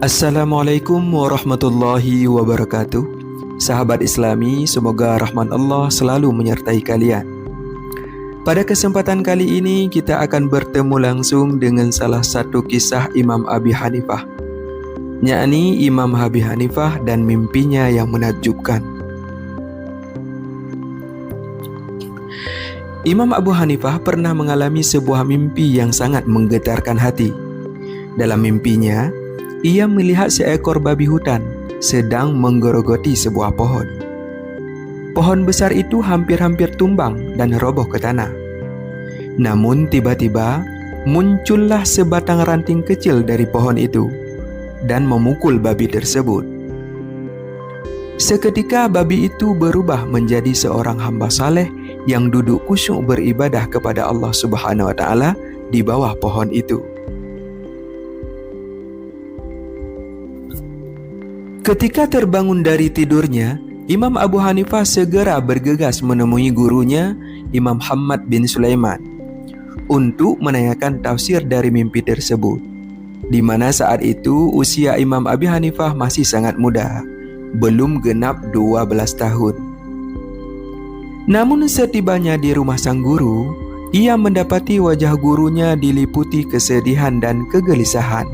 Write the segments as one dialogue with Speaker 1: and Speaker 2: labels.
Speaker 1: Assalamualaikum warahmatullahi wabarakatuh. Sahabat Islami, semoga rahmat Allah selalu menyertai kalian. Pada kesempatan kali ini kita akan bertemu langsung dengan salah satu kisah Imam Abi Hanifah, yakni Imam Abi Hanifah dan mimpinya yang menakjubkan. Imam Abu Hanifah pernah mengalami sebuah mimpi yang sangat menggetarkan hati. Dalam mimpinya, ia melihat seekor babi hutan sedang menggerogoti sebuah pohon. Pohon besar itu hampir-hampir tumbang dan roboh ke tanah. Namun tiba-tiba muncullah sebatang ranting kecil dari pohon itu dan memukul babi tersebut. Seketika babi itu berubah menjadi seorang hamba saleh yang duduk khusyuk beribadah kepada Allah Subhanahu wa taala di bawah pohon itu. Ketika terbangun dari tidurnya, Imam Abu Hanifah segera bergegas menemui gurunya, Imam Muhammad bin Sulaiman, untuk menanyakan tafsir dari mimpi tersebut, di mana saat itu usia Imam Abi Hanifah masih sangat muda, belum genap 12 tahun. Namun setibanya di rumah sang guru, ia mendapati wajah gurunya diliputi kesedihan dan kegelisahan.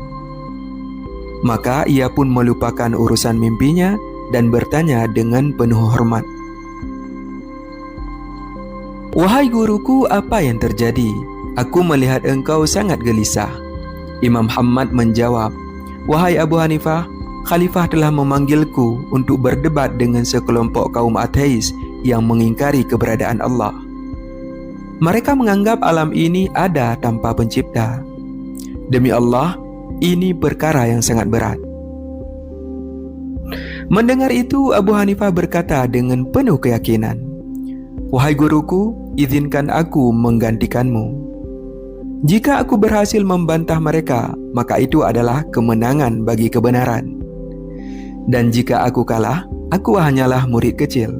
Speaker 1: Maka ia pun melupakan urusan mimpinya dan bertanya dengan penuh hormat, "Wahai guruku, apa yang terjadi? Aku melihat engkau sangat gelisah." Imam Muhammad menjawab, "Wahai Abu Hanifah, Khalifah telah memanggilku untuk berdebat dengan sekelompok kaum ateis yang mengingkari keberadaan Allah. Mereka menganggap alam ini ada tanpa pencipta. Demi Allah, ini perkara yang sangat berat." Mendengar itu, Abu Hanifah berkata dengan penuh keyakinan, "Wahai guruku, izinkan aku menggantikanmu. Jika aku berhasil membantah mereka, maka itu adalah kemenangan bagi kebenaran. Dan jika aku kalah, aku hanyalah murid kecil."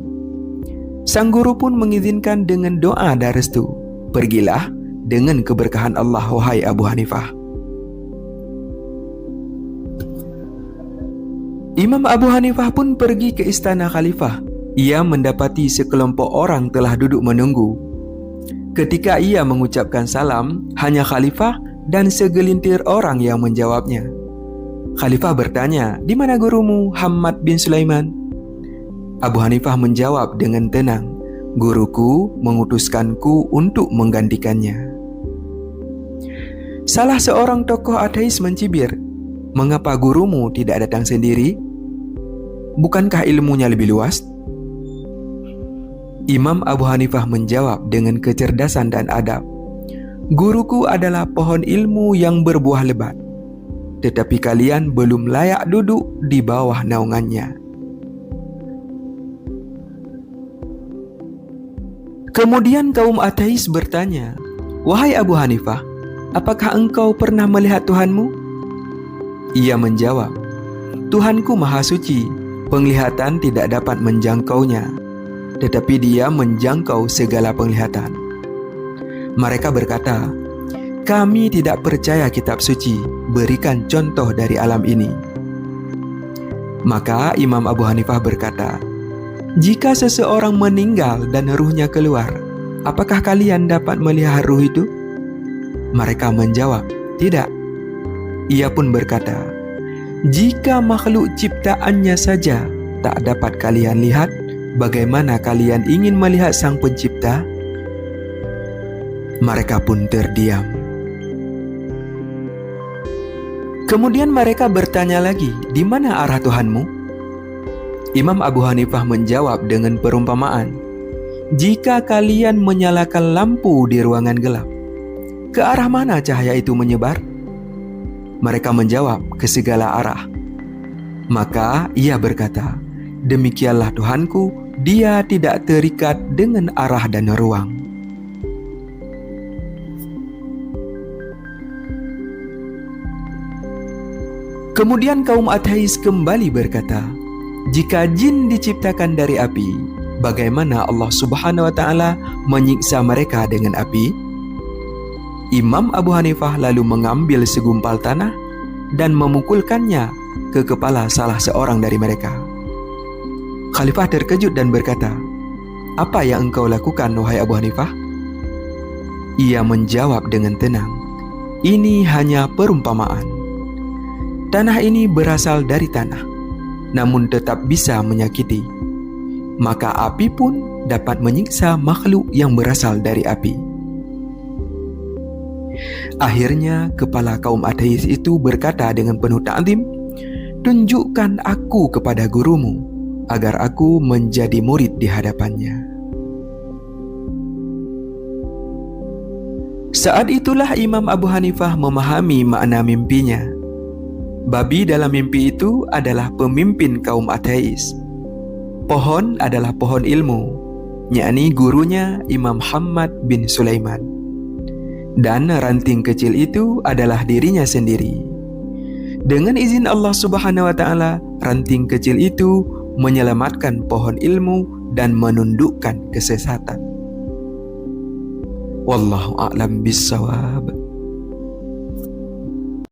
Speaker 1: Sang guru pun mengizinkan dengan doa dan restu, "Pergilah dengan keberkahan Allah, wahai Abu Hanifah." Imam Abu Hanifah pun pergi ke istana khalifah. Ia mendapati sekelompok orang telah duduk menunggu. Ketika ia mengucapkan salam, hanya khalifah dan segelintir orang yang menjawabnya. Khalifah bertanya, "Di mana gurumu, Muhammad bin Sulaiman?" Abu Hanifah menjawab dengan tenang, "Guruku mengutuskanku untuk menggantikannya." Salah seorang tokoh ateis mencibir, "Mengapa gurumu tidak datang sendiri? Bukankah ilmunya lebih luas?" Imam Abu Hanifah menjawab dengan kecerdasan dan adab, "Guruku adalah pohon ilmu yang berbuah lebat, tetapi kalian belum layak duduk di bawah naungannya." Kemudian kaum ateis bertanya, "Wahai Abu Hanifah, apakah engkau pernah melihat Tuhanmu?" Ia menjawab, "Tuhanku Maha Suci, penglihatan tidak dapat menjangkaunya, tetapi Dia menjangkau segala penglihatan." Mereka berkata, "Kami tidak percaya kitab suci, berikan contoh dari alam ini." Maka Imam Abu Hanifah berkata, "Jika seseorang meninggal dan ruhnya keluar, apakah kalian dapat melihat ruh itu?" Mereka menjawab, "Tidak." Ia pun berkata, "Jika makhluk ciptaannya saja tak dapat kalian lihat, bagaimana kalian ingin melihat Sang Pencipta?" Mereka pun terdiam. Kemudian mereka bertanya lagi, "Di mana arah Tuhanmu?" Imam Abu Hanifah menjawab dengan perumpamaan, "Jika kalian menyalakan lampu di ruangan gelap, ke arah mana cahaya itu menyebar?" Mereka menjawab, "Ke segala arah." Maka ia berkata, "Demikianlah Tuhanku, Dia tidak terikat dengan arah dan ruang." Kemudian kaum ateis kembali berkata, "Jika jin diciptakan dari api, bagaimana Allah Subhanahu wa taala menyiksa mereka dengan api?" Imam Abu Hanifah lalu mengambil segumpal tanah dan memukulkannya ke kepala salah seorang dari mereka. Khalifah terkejut dan berkata, "Apa yang engkau lakukan, wahai Abu Hanifah?" Ia menjawab dengan tenang, "Ini hanya perumpamaan. Tanah ini berasal dari tanah, namun tetap bisa menyakiti. Maka api pun dapat menyiksa makhluk yang berasal dari api." Akhirnya kepala kaum ateis itu berkata dengan penuh ta'zim, "Tunjukkan aku kepada gurumu, agar aku menjadi murid di hadapannya." Saat itulah Imam Abu Hanifah memahami makna mimpinya. Babi dalam mimpi itu adalah pemimpin kaum ateis. Pohon adalah pohon ilmu, yakni gurunya Imam Muhammad bin Sulaiman. Dan ranting kecil itu adalah dirinya sendiri. Dengan izin Allah Subhanahu wa Ta'ala, ranting kecil itu menyelamatkan pohon ilmu dan menundukkan kesesatan. Wallahu a'lam bissawab.